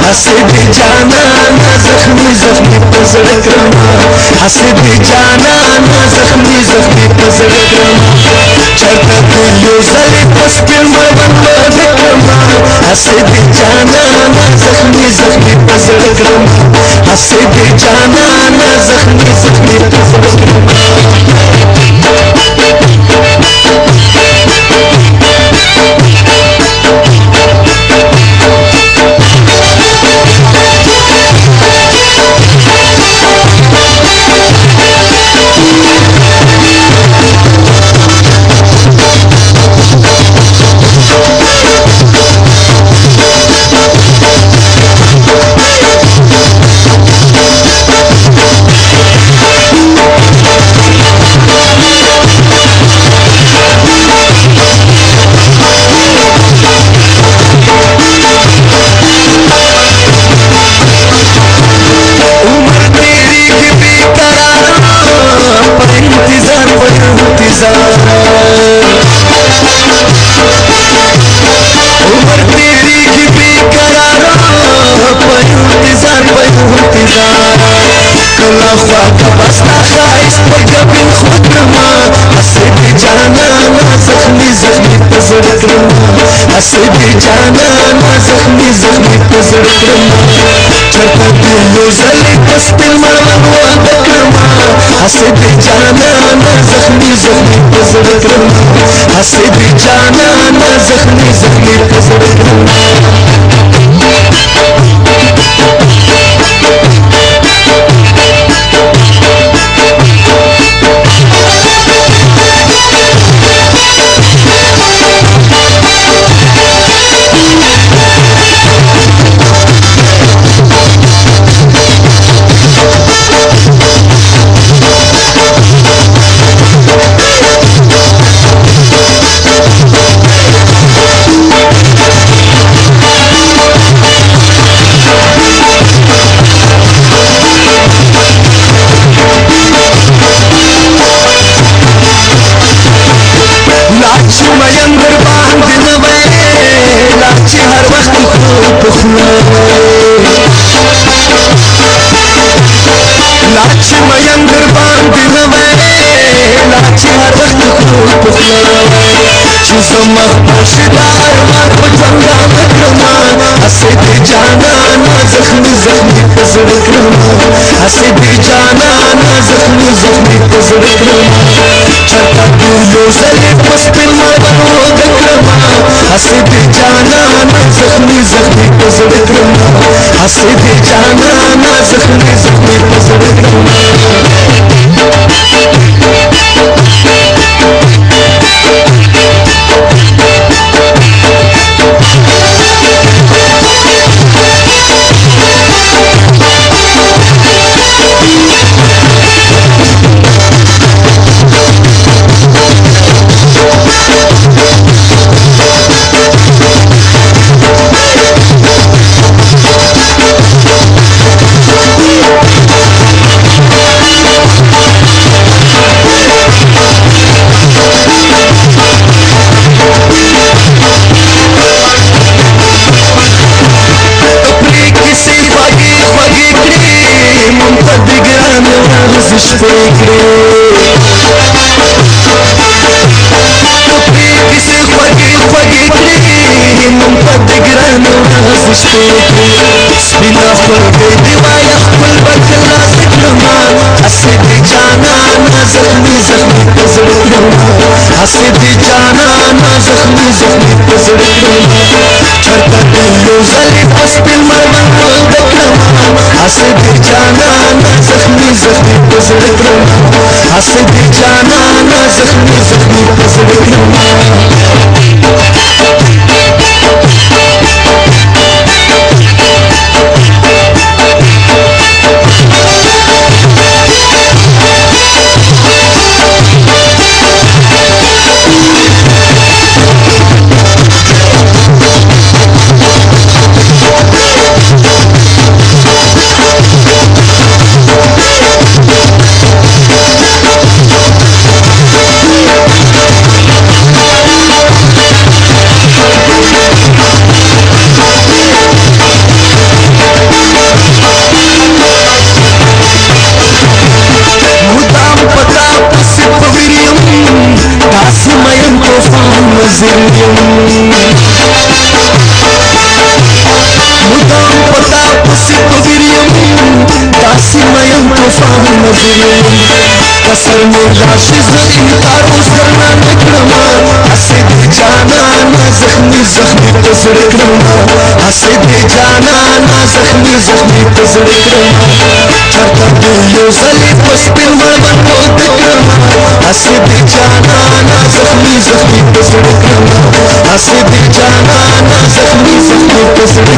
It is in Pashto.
حسد جانان زخمی زخمی پزړ کرما حسد جانان زخمی زخمی پزړ کرما چرته یو زلی پس پر مړوند کرما حسد جانان زخمی زخمی پزړ کرما حسد جانان زخمی زخمی پزړ کرما حسد جانان زخمی زخمی پزړ کرما چرته یو زلی پس پر مړوند کرما حسد جانان زخمی زخمی پزړ کرما حسد جانان زخمی زخمی پزړ کرما حسد جانان زخمی زخمی پزړ کرما حسد جانان زخمی زخمی پزړ کرما چرته یو زلی پس پر مړوند کرما حسد جانان زخمی زخمی پزړ کرما حسد جانان زخمی زخمی پزړ کرما سپینا خلقی دیوائی اخبر بکلا سکرما حسد جانان زخمی زخمی پزړ کرما حسد جانان زخمی زخمی پزړ کرما چرته یو زلی پس پر مړوند کرما حسد جانان زخمی زخمی پزړ کرما حسد جانان زخمی زخمی پزړ کرما داسې بغیر یم داسې مین طوفان نظر کسر مې راشي زه انکار اوس درنه نه کړمه هسې دې جانانه زخمي زخمي په زړه کړمه هسې دې جانانه زخمي زخمي په زړه کړمه چرته دې یو ځلې په سپین مړوند ودې کړمه هسې دې جانانه زخمي زخمي په زړه کړمه هسې دې جانانه زخمي زخمي په زړه